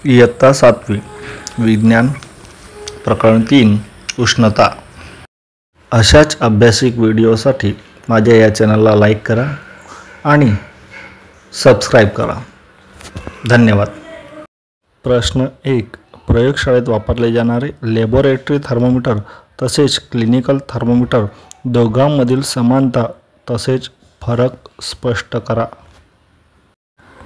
इयत्ता 7वी विज्ञान प्रकरण 3 उष्णता। अशाच अभ्यासिक व्हिडिओसाठी माझ्या या चॅनलला लाईक करा आणि सबस्क्राईब करा। धन्यवाद। प्रश्न 1, प्रयोगशाळेत वापरले जाणारे लॅबोरेटरी थर्मोमीटर तसेच क्लिनिकल थर्मोमीटर दोघांमधील समानता तसेच फरक स्पष्ट करा।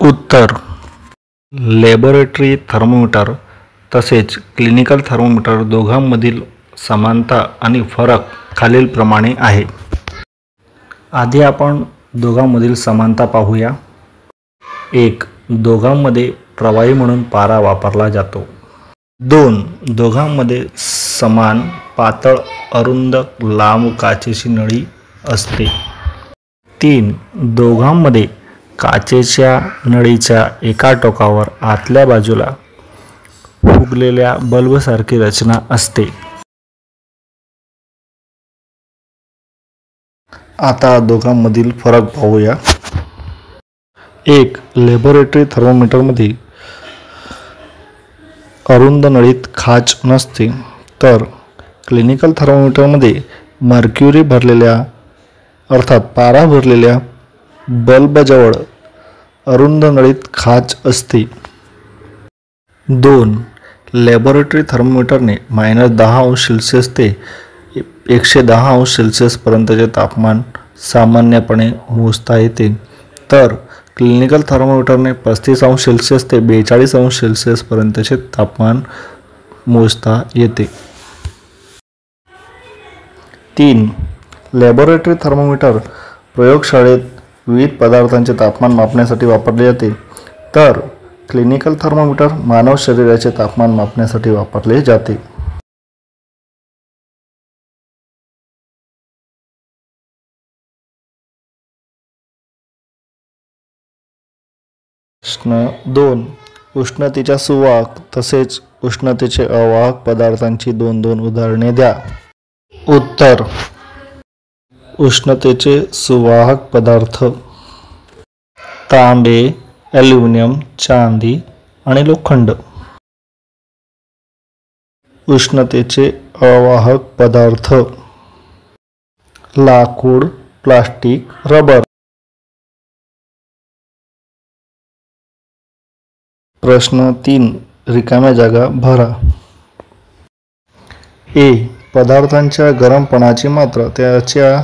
उत्तर, लॅबोरेटरी थर्मोमीटर तसेच क्लिनिकल थर्मोमीटर दोघांमधील समानता आणि फरक खालीलप्रमाणे आहे। आधी आपण दोघांमधील समानता पाहूया। 1. दोघांमध्ये प्रवाही म्हणून पारा वापरला जातो। 2. दोघांमध्ये समान पातळ अरुंद लांब काचेची नळी असते। 3. दोघांमध्ये काचेच्या नळीच्या एका टोकावर आतल्या बाजूला फुगलेल्या बल्बसारखी रचना असते। आता दोघांमधील फरक पाहूया। 1. लॅबोरेटरी थर्मोमीटरमध्ये अरुंद नळीत खाच नसते, तर क्लिनिकल थर्मोमीटरमध्ये मर्क्युरी भरलेल्या अर्थात पारा भरलेल्या बल्बजवळ अरुंद नळीत खाच असते। 2. लॅबोरेटरी थर्मोमीटरने -10°C ते 110°C पर्यंतचे तापमान सामान्यपणे मोजता येते, तर क्लिनिकल थर्मोमीटरने 35°C ते 42°C पर्यंतचे तापमान मोजता येते। 3. लॅबोरेटरी थर्मोमीटर प्रयोगशाळेत विविध पदार्थांचे तापमान मापण्यासाठी वापरले जाते, तर क्लिनिकल थर्मोमीटर मानव शरीराचे तापमान मापण्यासाठी वापरले जाते। प्रश्न 2. उष्णतेच्या सुवाहक तसेच उष्णतेचे अवाहक पदार्थांची 2 उदाहरणे द्या। उत्तर, उष्णतेचे सुवाहक पदार्थ तांबे, ॲल्युमिनियम, चांदी आणि लोखंड। उष्णतेचे अवाहक पदार्थ लाकूड, प्लास्टिक, रबर। प्रश्न 3, रिकाम्या जागा भरा। ए. पदार्थांच्या गरमपणाची मात्रा त्याच्या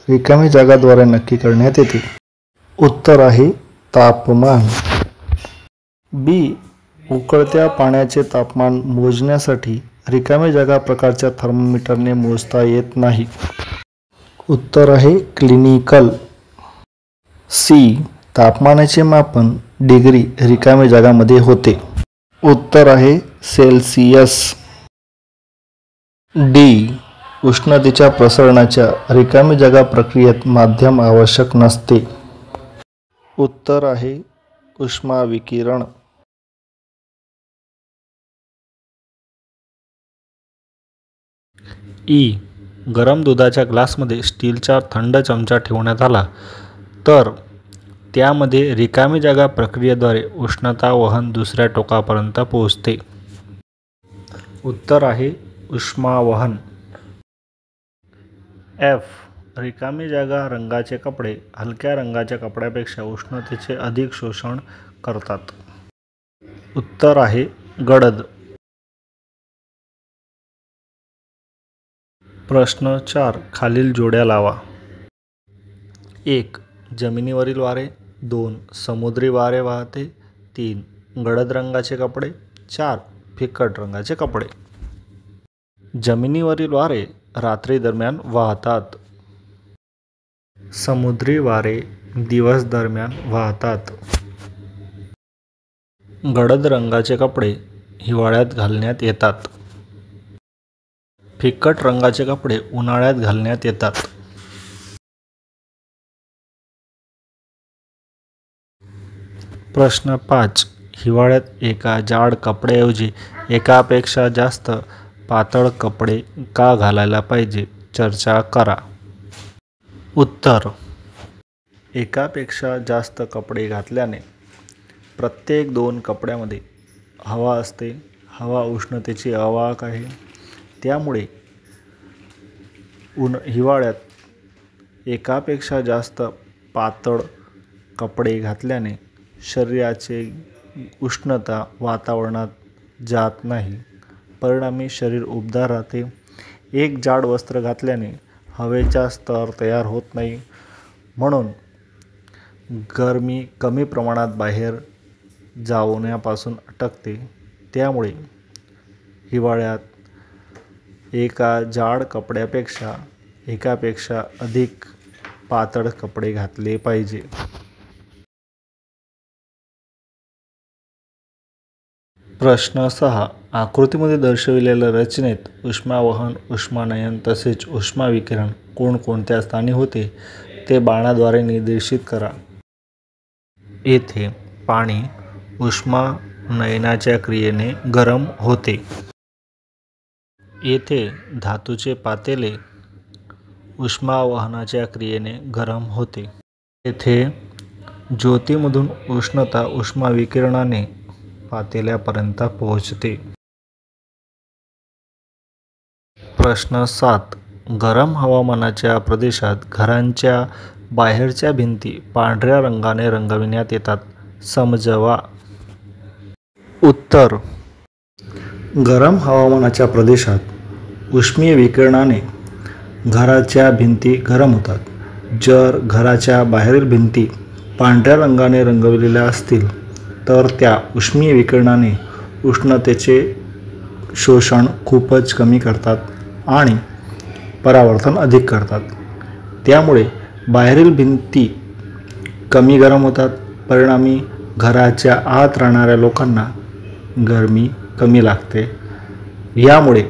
रिकाम्या जागाद्वारे नक्की करण्यात येते। उत्तर आहे तापमान। बी. उकळत्या पाण्याचे तापमान मोजण्यासाठी रिकाम्या जागा प्रकारच्या थर्मोमीटरने मोजता येत नाही। उत्तर आहे क्लिनिकल। सी. तापमानाचे मापन डिग्री रिकाम्या जागामध्ये होते। उत्तर आहे सेल्सियस। डी. उष्णतेच्या प्रसरणाच्या रिकाम्या जागा प्रक्रियेत माध्यम आवश्यक नसते। उत्तर आहे उष्माविकिरण। ई. गरम दुधाच्या ग्लासमध्ये स्टीलचा थंड चमचा ठेवण्यात आला, तर त्यामध्ये रिकामी जागा प्रक्रियेद्वारे उष्णता वहन दुसऱ्या टोकापर्यंत पोहोचते। उत्तर आहे उष्मावहन। एफ. रिकामी जागा रंगाचे कपडे हलक्या रंगाच्या कपड्यापेक्षा उष्णतेचे अधिक शोषण करतात। उत्तर आहे गडद। प्रश्न 4, खालील जोड्या लावा। 1. जमिनीवरील वारे। 2. समुद्री वारे वाहते। 3. गडद रंगाचे कपडे। 4. फिकट रंगाचे कपडे। जमिनीवरील वारे रात्री दरम्यान वाहतात। समुद्री वारे दिवस दरम्यान वाहतात। गडद रंगाचे कपडे हिवाळ्यात घालण्यात येतात। फिकट रंगाचे कपडे उन्हाळ्यात घालण्यात येतात। प्रश्न 5, हिवाळ्यात एका जाड कपड्याऐवजी एकापेक्षा जास्त पातळ कपडे का घालायला पाहिजे? चर्चा करा। उत्तर, एकापेक्षा जास्त कपडे घातल्याने प्रत्येक 2 कपड्यामध्ये हवा असते. हवा उष्णतेची अवाहक आहे. त्यामुळे हिवाळ्यात एकापेक्षा जास्त पातळ कपडे घातल्याने शरीराची उष्णता वातावरणात जात नाही. परिणामी शरीर उबदार राहते. एक जाड वस्त्र घातल्याने हवेचा स्तर तयार होत नाही, म्हणून गरमी कमी प्रमाणात बाहेर जाण्यापासून अटकते. त्यामुळे हिवाळ्यात एका जाड कपड्यापेक्षा एकापेक्षा अधिक पातळ कपडे घातले पाहिजे. प्रश्न 6. आकृतीमध्ये दर्शविलेल्या रचनेत उष्मावहन, उष्मानयन तसेच उष्माविकिरण कोणकोणत्या स्थानी होते ते बाणाद्वारे निर्देशित करा. येथे पाणी उष्मानयनाच्या क्रियेने गरम होते. येथे धातूचे पातेले उष्मावहनाच्या क्रियेने गरम होते. येथे ज्योतीमधून उष्णता उष्माविकिरणाने पातेल्यापर्यंत पोहोचते. प्रश्न 7. गरम हवामानाच्या प्रदेशात घरांच्या बाहेरच्या भिंती पांढऱ्या रंगाने रंगविण्यात येतात. समजवा. उत्तर. गरम हवामानाच्या प्रदेशात उष्मीय विकिरणाने घराच्या भिंती गरम होतात. जर घराच्या बाहेरील भिंती पांढऱ्या रंगाने रंगवलेल्या असतील तर त्या उष्मीय विकिरणाने उष्णतेचे शोषण खूपच कमी करतात आणि परावर्तन अधिक करतात. त्यामुळे बाहेरील भिंती कमी गरम होतात. परिणामी घराच्या आत राहणाऱ्या लोकांना गरमी कमी लागते. यामुळे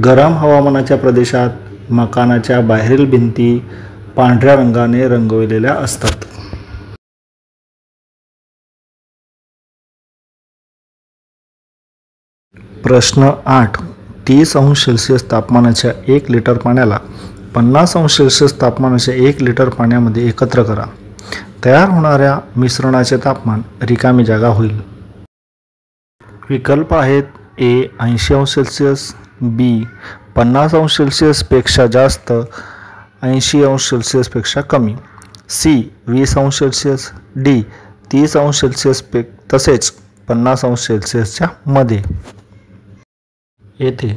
गरम हवामानाच्या प्रदेशात मकानाच्या बाहेरील भिंती पांढऱ्या रंगाने रंगवलेल्या असतात. प्रश्न 8. 30 अंश सेल्सिअस तापमानाच्या 1 लिटर पाण्याला 50 अंश सेल्सिअस तापमानाच्या 1 लिटर पाण्यामध्ये एकत्र करा. तयार होणाऱ्या मिश्रणाचे तापमान रिकामी जागा होईल. विकल्प आहेत. ए 80 अंश सेल्सिअस, बी 50 अंश सेल्सिअस पेक्षा जास्त, 80 अंश सेल्सिअस पेक्षा कमी, सी 20 अंश सेल्सिअस, डी 30 अंश सेल्सिअस तसेच 50 अंश सेल्सिअसच्या मध्ये. येथे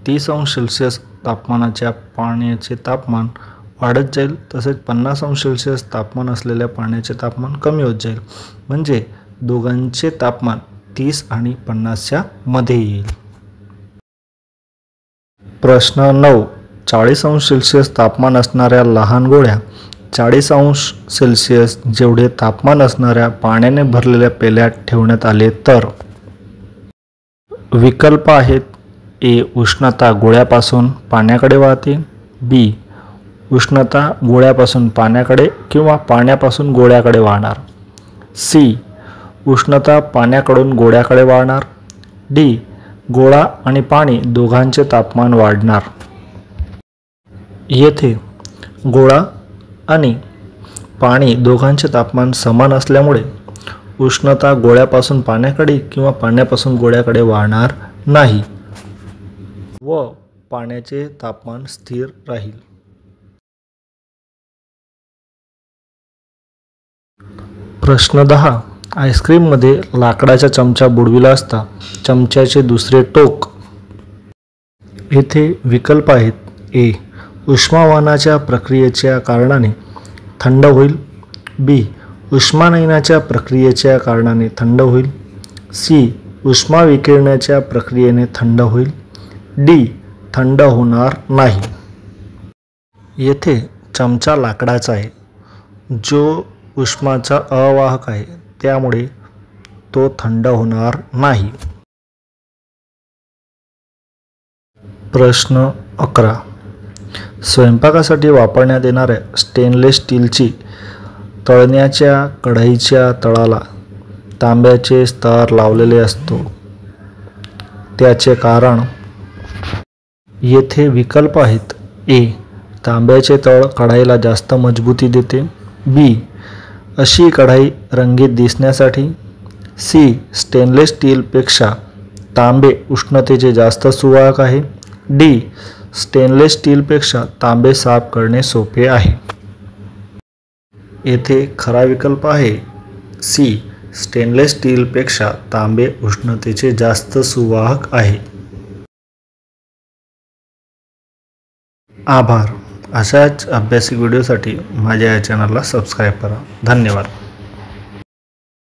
30 अंश सेल्सिअस तापमानाच्या पाण्याचे तापमान वाढत जाईल तसेच 50 अंश सेल्सिअस तापमान असलेल्या पाण्याचे तापमान कमी होत जाईल. म्हणजे दोघांचे तापमान 30 आणि 50च्या मध्ये येईल. प्रश्न 9. 40 अंश सेल्सिअस तापमान असणाऱ्या लहान गोळ्या 40 अंश सेल्सिअस जेवढे तापमान असणाऱ्या पाण्याने भरलेल्या पेल्यात ठेवण्यात आले तर. विकल्प आहेत. ए उष्णता गोळ्यापासून पाण्याकडे वाहते, बी उष्णता गोळ्यापासून पाण्याकडे किंवा पाण्यापासून गोळ्याकडे वाहणार, सी उष्णता पाण्याकडून गोळ्याकडे वाहणार, डी गोळा आणि पाणी दोघांचे तापमान वाढणार. येथे गोळा आणि पाणी दोघांचे तापमान समान असल्यामुळे उष्णता गोळ्यापासून पाण्याकडे किंवा पाण्यापासून गोळ्याकडे वाहणार नाही व पाण्याचे तापमान स्थिर राहील. प्रश्न 10. आईस्क्रीममध्ये लाकडाचा चमचा बुडविला असता चमच्याचे दुसरे टोक. येथे विकल्प आहेत. ए उष्मावहनाच्या प्रक्रियेच्या कारणाने थंड होईल, बी उष्मानयनाच्या प्रक्रियेच्या कारणाने थंड होईल, सी उष्माविकिरणाच्या प्रक्रियेने थंड होईल, डी थंड होणार नाही. येथे चमचा लाकडाचा आहे जो उष्माचा अवाहक आहे, त्यामुळे तो थंड होणार नाही. प्रश्न 11. स्वयंपाकासाठी वापरण्यात येणाऱ्या स्टेनलेस स्टीलची तळण्याच्या कढईच्या तळाला तांब्याचे स्तर लावलेले असतो. त्याचे कारण. येथे विकल्प आहेत. ए तांब्याचे तळ कढईला जास्त मजबूती देते, बी अशी कढई रंगीत दिसण्यासाठी, सी. स्टेनलेस स्टीलपेक्षा तांबे उष्णतेचे जास्त सुवाहक आहे. डी. स्टेनलेस स्टीलपेक्षा तांबे साफ करणे सोपे आहे. येथे खरा विकल्प आहे सी. स्टेनलेस स्टीलपेक्षा तांबे उष्णतेचे जास्त सुवाहक आहे. आभार. अशाच अभ्यासिक व्हिडिओसाठी माझ्या या चॅनलला सबस्क्राईब करा. धन्यवाद.